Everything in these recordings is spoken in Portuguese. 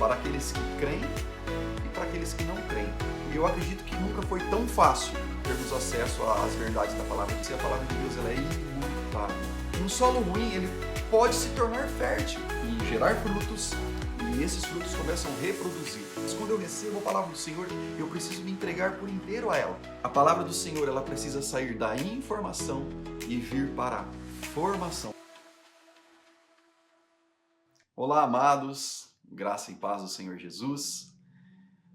para aqueles que creem e para aqueles que não creem. E eu acredito que nunca foi tão fácil termos acesso às verdades da palavra de Deus. A palavra de Deus ela é imutável. Um solo ruim ele pode se tornar fértil e gerar frutos, e esses frutos começam a reproduzir. Mas quando eu recebo a palavra do Senhor, eu preciso me entregar por inteiro a ela. A palavra do Senhor ela precisa sair da informação e vir para a formação. Olá, amados, graça e paz do Senhor Jesus.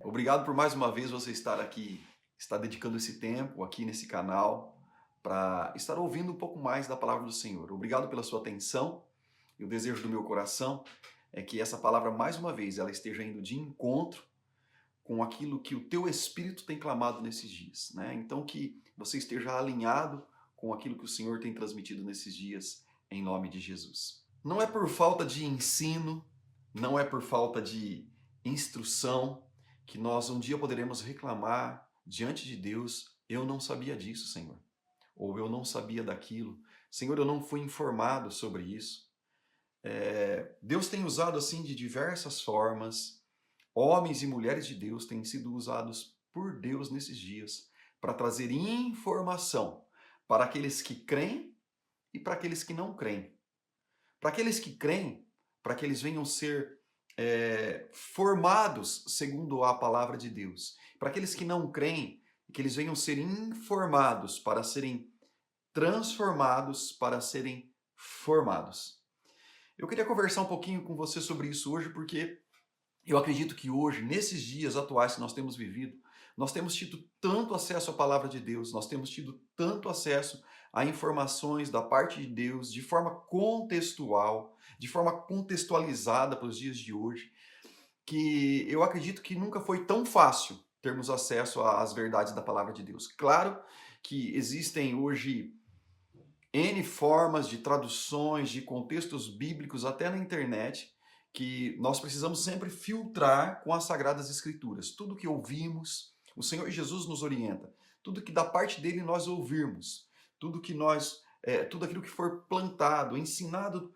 Obrigado por mais uma vez você estar aqui, estar dedicando esse tempo aqui nesse canal para estar ouvindo um pouco mais da palavra do Senhor. Obrigado pela sua atenção e o desejo do meu coração é que essa palavra, mais uma vez, ela esteja indo de encontro com aquilo que o teu Espírito tem clamado nesses dias, né? Então que você esteja alinhado com aquilo que o Senhor tem transmitido nesses dias, em nome de Jesus. Não é por falta de ensino, não é por falta de instrução que nós um dia poderemos reclamar diante de Deus: eu não sabia disso, Senhor. Ou eu não sabia daquilo. Senhor, eu não fui informado sobre isso. Deus tem usado assim de diversas formas. Homens e mulheres de Deus têm sido usados por Deus nesses dias para trazer informação para aqueles que creem e para aqueles que não creem. Para aqueles que creem, para que eles venham ser formados segundo a palavra de Deus. Para aqueles que não creem, que eles venham ser informados para serem transformados, para serem formados. Eu queria conversar um pouquinho com você sobre isso hoje, porque eu acredito que hoje, nesses dias atuais que nós temos vivido, nós temos tido tanto acesso à palavra de Deus, nós temos tido tanto acesso a informações da parte de Deus de forma contextual, de forma contextualizada para os dias de hoje, que eu acredito que nunca foi tão fácil termos acesso às verdades da palavra de Deus. Claro que existem hoje N formas de traduções, de contextos bíblicos, até na internet, que nós precisamos sempre filtrar com as Sagradas Escrituras. Tudo que ouvimos, o Senhor Jesus nos orienta. Tudo que da parte dele nós ouvirmos, tudo aquilo que for plantado, ensinado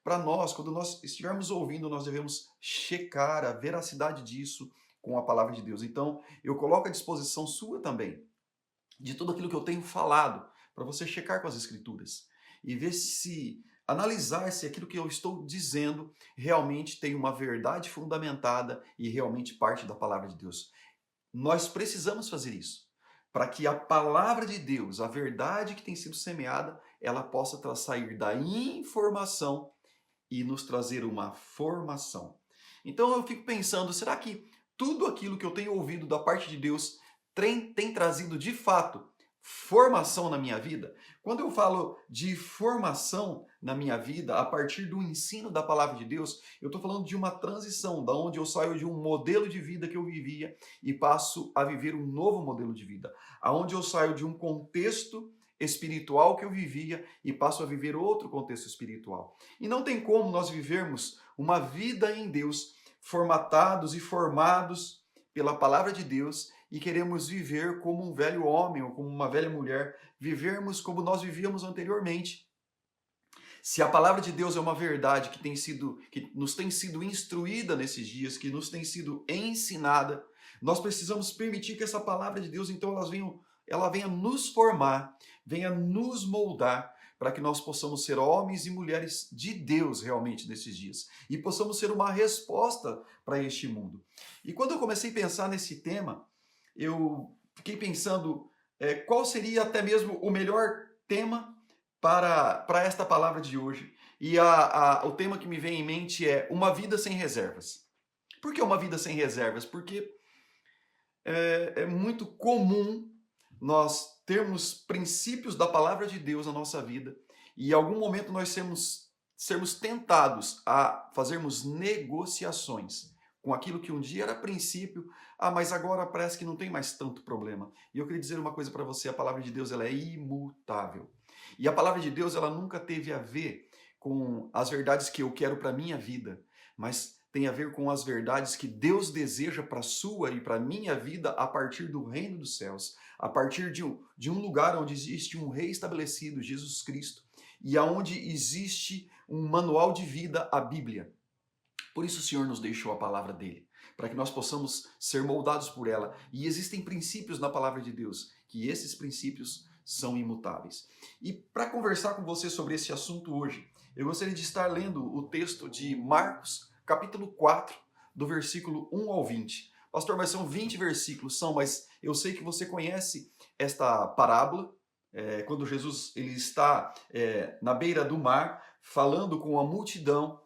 para nós, quando nós estivermos ouvindo, nós devemos checar a veracidade disso com a palavra de Deus. Então, eu coloco à disposição sua também, de tudo aquilo que eu tenho falado, para você checar com as Escrituras e ver se, analisar se aquilo que eu estou dizendo realmente tem uma verdade fundamentada e realmente parte da palavra de Deus. Nós precisamos fazer isso, para que a palavra de Deus, a verdade que tem sido semeada, ela possa sair da informação e nos trazer uma formação. Então eu fico pensando, será que tudo aquilo que eu tenho ouvido da parte de Deus tem trazido de fato formação na minha vida? Quando eu falo de formação na minha vida, a partir do ensino da palavra de Deus, eu estou falando de uma transição, da onde eu saio de um modelo de vida que eu vivia e passo a viver um novo modelo de vida, aonde eu saio de um contexto espiritual que eu vivia e passo a viver outro contexto espiritual. E não tem como nós vivermos uma vida em Deus, formatados e formados pela palavra de Deus, e queremos viver como um velho homem ou como uma velha mulher, vivermos como nós vivíamos anteriormente. Se a palavra de Deus é uma verdade que nos tem sido instruída nesses dias, que nos tem sido ensinada, nós precisamos permitir que essa palavra de Deus, então, ela venha nos formar, venha nos moldar, para que nós possamos ser homens e mulheres de Deus realmente nesses dias e possamos ser uma resposta para este mundo. E quando eu comecei a pensar nesse tema, eu fiquei pensando qual seria até mesmo o melhor tema para esta palavra de hoje. E o tema que me vem em mente é uma vida sem reservas. Por que uma vida sem reservas? Porque é muito comum nós termos princípios da palavra de Deus na nossa vida e em algum momento nós sermos tentados a fazermos negociações com aquilo que um dia era princípio, mas agora parece que não tem mais tanto problema. E eu queria dizer uma coisa para você, a palavra de Deus ela é imutável. E a palavra de Deus ela nunca teve a ver com as verdades que eu quero para a minha vida, mas tem a ver com as verdades que Deus deseja para a sua e para a minha vida a partir do reino dos céus, a partir de um lugar onde existe um rei estabelecido, Jesus Cristo, e aonde existe um manual de vida, a Bíblia. Por isso o Senhor nos deixou a palavra dele, para que nós possamos ser moldados por ela. E existem princípios na palavra de Deus, que esses princípios são imutáveis. E para conversar com você sobre esse assunto hoje, eu gostaria de estar lendo o texto de Marcos, capítulo 4, do versículo 1 ao 20. Pastor, mas são 20 versículos, mas eu sei que você conhece esta parábola, quando Jesus ele está na beira do mar, falando com a multidão,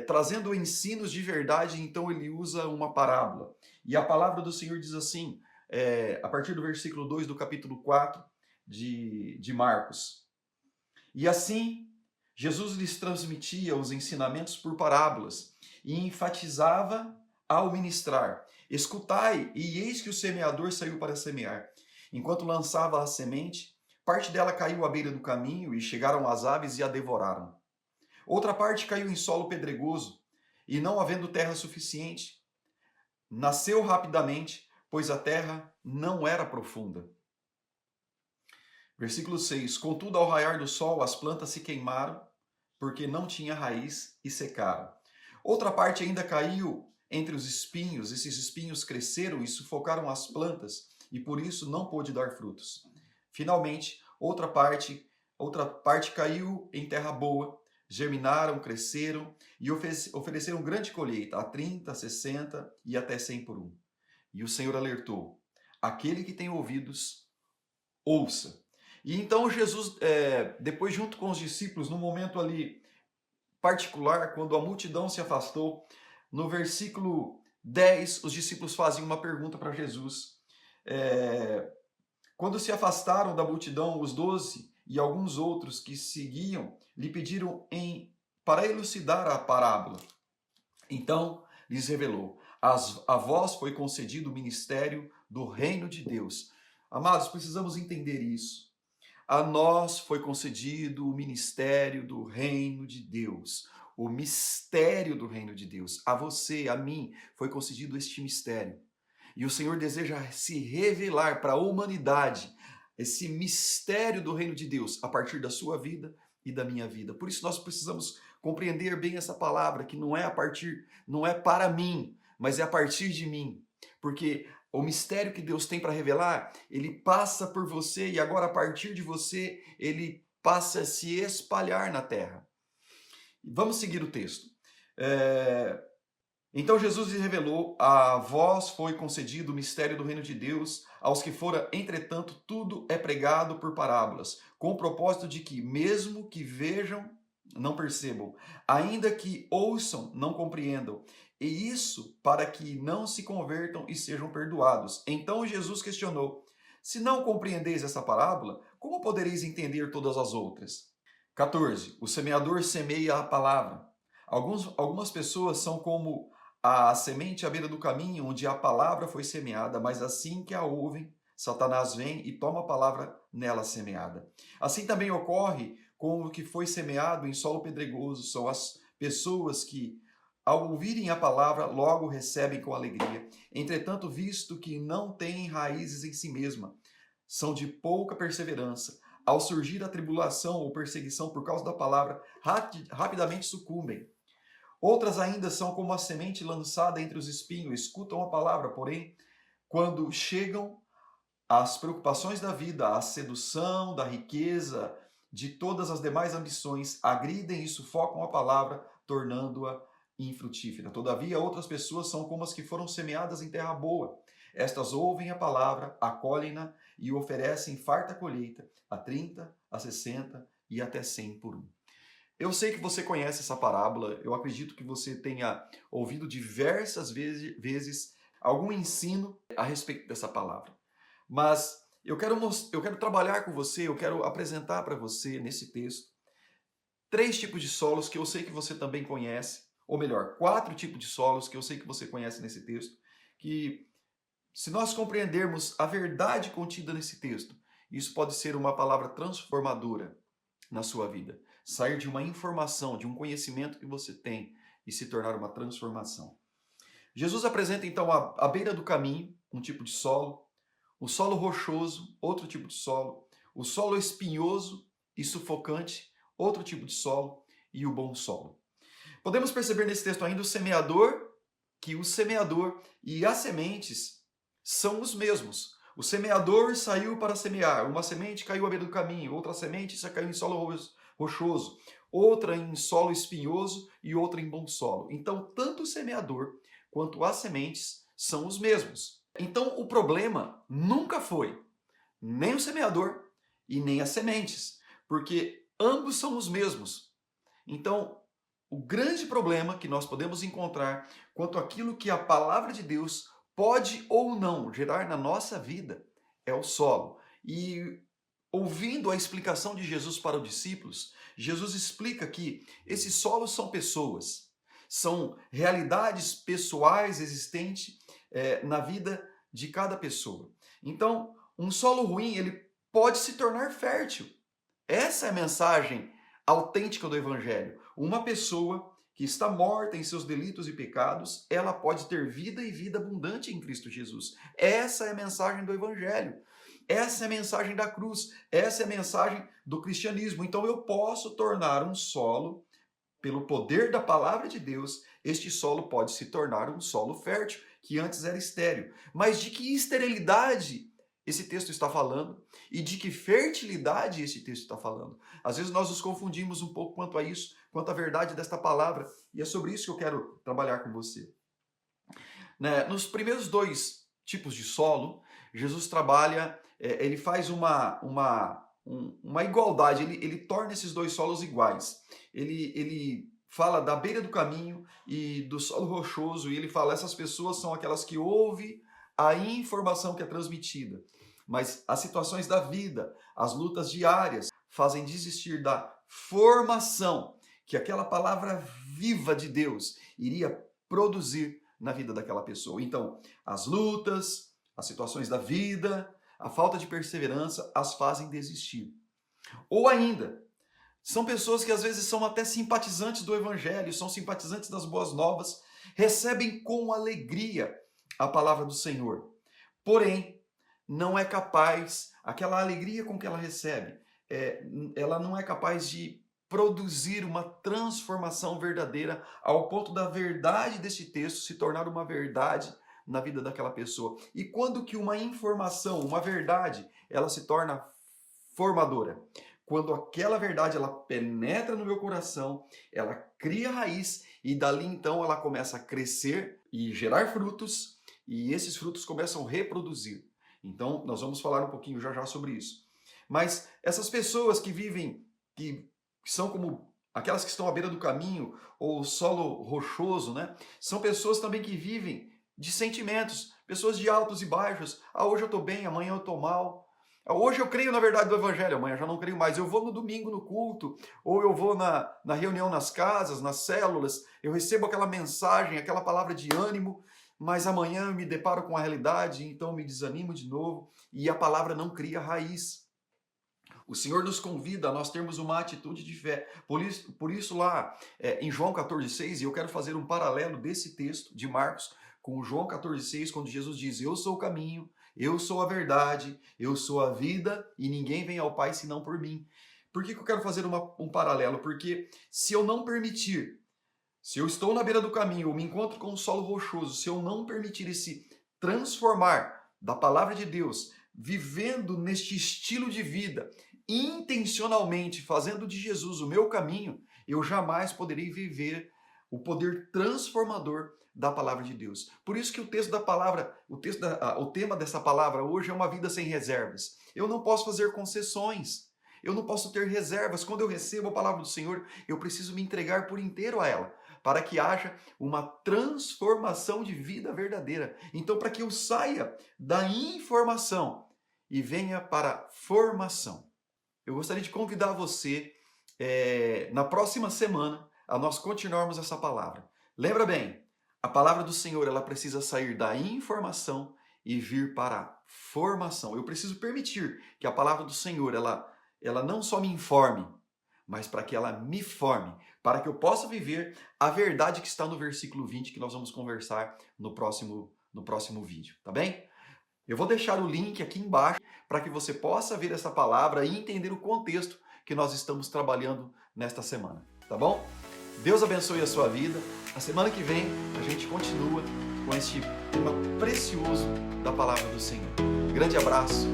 trazendo ensinos de verdade, então ele usa uma parábola. E a palavra do Senhor diz assim, a partir do versículo 2 do capítulo 4 de Marcos. E assim, Jesus lhes transmitia os ensinamentos por parábolas e enfatizava ao ministrar: escutai, e eis que o semeador saiu para semear. Enquanto lançava a semente, parte dela caiu à beira do caminho e chegaram as aves e a devoraram. Outra parte caiu em solo pedregoso e, não havendo terra suficiente, nasceu rapidamente, pois a terra não era profunda. Versículo 6. Contudo, ao raiar do sol, as plantas se queimaram, porque não tinha raiz e secaram. Outra parte ainda caiu entre os espinhos. Esses espinhos cresceram e sufocaram as plantas, e por isso não pôde dar frutos. Finalmente, outra parte caiu em terra boa, germinaram, cresceram e ofereceram grande colheita, a 30, 60 e até 100 por um. E o Senhor alertou: aquele que tem ouvidos, ouça. E então Jesus, depois junto com os discípulos, num momento ali particular, quando a multidão se afastou, no versículo 10, os discípulos fazem uma pergunta para Jesus. Quando se afastaram da multidão, os 12 e alguns outros que seguiam lhe pediram para elucidar a parábola. Então lhes revelou: a vós foi concedido o ministério do reino de Deus. Amados, precisamos entender isso. A nós foi concedido o ministério do reino de Deus. O mistério do reino de Deus. A você, a mim, foi concedido este mistério. E o Senhor deseja se revelar para a humanidade esse mistério do reino de Deus a partir da sua vida e da minha vida. Por isso nós precisamos compreender bem essa palavra, que não é para mim, mas é a partir de mim. Porque o mistério que Deus tem para revelar, ele passa por você e agora a partir de você, ele passa a se espalhar na terra. Vamos seguir o texto. Então Jesus lhe revelou: a vós foi concedido o mistério do reino de Deus, aos que fora, entretanto, tudo é pregado por parábolas, com o propósito de que, mesmo que vejam, não percebam, ainda que ouçam, não compreendam, e isso para que não se convertam e sejam perdoados. Então Jesus questionou: se não compreendeis essa parábola, como podereis entender todas as outras? 14. O semeador semeia a palavra. Algumas pessoas são como a semente à beira do caminho, onde a palavra foi semeada, mas assim que a ouvem, Satanás vem e toma a palavra nela semeada. Assim também ocorre com o que foi semeado em solo pedregoso. São as pessoas que, ao ouvirem a palavra, logo recebem com alegria. Entretanto, visto que não têm raízes em si mesma, são de pouca perseverança. Ao surgir a tribulação ou perseguição por causa da palavra, rapidamente sucumbem. Outras ainda são como a semente lançada entre os espinhos, escutam a palavra, porém, quando chegam as preocupações da vida, a sedução da riqueza, de todas as demais ambições, agridem e sufocam a palavra, tornando-a infrutífera. Todavia, outras pessoas são como as que foram semeadas em terra boa. Estas ouvem a palavra, acolhem-na e oferecem farta colheita, a 30, a 60 e até 100 por um. Eu sei que você conhece essa parábola, eu acredito que você tenha ouvido diversas vezes algum ensino a respeito dessa palavra. Mas eu quero trabalhar com você, eu quero apresentar para você nesse texto 3 tipos de solos que eu sei que você também conhece, ou melhor, 4 tipos de solos que eu sei que você conhece nesse texto, que se nós compreendermos a verdade contida nesse texto, isso pode ser uma palavra transformadora na sua vida. Sair de uma informação, de um conhecimento que você tem e se tornar uma transformação. Jesus apresenta então à beira do caminho um tipo de solo, o solo rochoso, outro tipo de solo, o solo espinhoso e sufocante, outro tipo de solo, e o bom solo. Podemos perceber nesse texto ainda que o semeador e as sementes são os mesmos. O semeador saiu para semear, uma semente caiu à beira do caminho, outra semente caiu em solo rochoso, outra em solo espinhoso e outra em bom solo. Então, tanto o semeador quanto as sementes são os mesmos. Então, o problema nunca foi nem o semeador e nem as sementes, porque ambos são os mesmos. Então, o grande problema que nós podemos encontrar quanto àquilo que a palavra de Deus pode ou não gerar na nossa vida é o solo. E ouvindo a explicação de Jesus para os discípulos, Jesus explica que esses solos são pessoas, são realidades pessoais existentes na vida de cada pessoa. Então, um solo ruim, ele pode se tornar fértil. Essa é a mensagem autêntica do Evangelho. Uma pessoa que está morta em seus delitos e pecados, ela pode ter vida e vida abundante em Cristo Jesus. Essa é a mensagem do Evangelho. Essa é a mensagem da cruz. Essa é a mensagem do cristianismo. Então eu posso tornar um solo, pelo poder da palavra de Deus, este solo pode se tornar um solo fértil, que antes era estéril. Mas de que esterilidade esse texto está falando e de que fertilidade esse texto está falando? Às vezes nós nos confundimos um pouco quanto a isso, quanto à verdade desta palavra, e é sobre isso que eu quero trabalhar com você. Nos primeiros dois tipos de solo, Jesus trabalha, ele faz uma igualdade, ele torna esses dois solos iguais. Ele fala da beira do caminho e do solo rochoso, e ele fala, essas pessoas são aquelas que ouvem a informação que é transmitida, mas as situações da vida, as lutas diárias, fazem desistir da formação que aquela palavra viva de Deus iria produzir na vida daquela pessoa. Então, as lutas, as situações da vida, a falta de perseverança as fazem desistir. Ou ainda, são pessoas que às vezes são até simpatizantes do Evangelho, são simpatizantes das boas novas, recebem com alegria a palavra do Senhor. Porém, não é capaz, aquela alegria com que ela recebe, ela não é capaz de produzir uma transformação verdadeira ao ponto da verdade desse texto se tornar uma verdade na vida daquela pessoa. E quando que uma informação, uma verdade, ela se torna formadora? Quando aquela verdade ela penetra no meu coração, ela cria raiz e dali então ela começa a crescer e gerar frutos, e esses frutos começam a reproduzir. Então nós vamos falar um pouquinho já sobre isso. Mas essas pessoas que vivem, que são como aquelas que estão à beira do caminho ou solo rochoso, né? São pessoas também que vivem de sentimentos, pessoas de altos e baixos. Hoje eu estou bem, amanhã eu estou mal. Hoje eu creio na verdade do Evangelho, amanhã já não creio mais. Eu vou no domingo no culto, ou eu vou na reunião nas casas, nas células, eu recebo aquela mensagem, aquela palavra de ânimo, mas amanhã eu me deparo com a realidade, então me desanimo de novo, e a palavra não cria raiz. O Senhor nos convida a nós termos uma atitude de fé. Por isso lá em João 14,6, e eu quero fazer um paralelo desse texto de Marcos com João 14,6, quando Jesus diz, eu sou o caminho, eu sou a verdade, eu sou a vida e ninguém vem ao Pai senão por mim. Por que eu quero fazer um paralelo? Porque se eu não permitir, se eu estou na beira do caminho, eu me encontro com um solo rochoso, se eu não permitir esse transformar da palavra de Deus, vivendo neste estilo de vida, intencionalmente fazendo de Jesus o meu caminho, eu jamais poderei viver o poder transformador da palavra de Deus. Por isso que o texto da palavra, o tema dessa palavra hoje é uma vida sem reservas. Eu não posso fazer concessões. Eu não posso ter reservas. Quando eu recebo a palavra do Senhor, eu preciso me entregar por inteiro a ela, para que haja uma transformação de vida verdadeira. Então, para que eu saia da informação e venha para a formação. Eu gostaria de convidar você, na próxima semana, a nós continuarmos essa palavra. Lembra bem, a palavra do Senhor ela precisa sair da informação e vir para a formação. Eu preciso permitir que a palavra do Senhor ela não só me informe, mas para que ela me forme, para que eu possa viver a verdade que está no versículo 20, que nós vamos conversar no próximo vídeo, tá bem? Eu vou deixar o link aqui embaixo para que você possa ver essa palavra e entender o contexto que nós estamos trabalhando nesta semana, tá bom? Deus abençoe a sua vida. A semana que vem a gente continua com este tema precioso da palavra do Senhor. Grande abraço.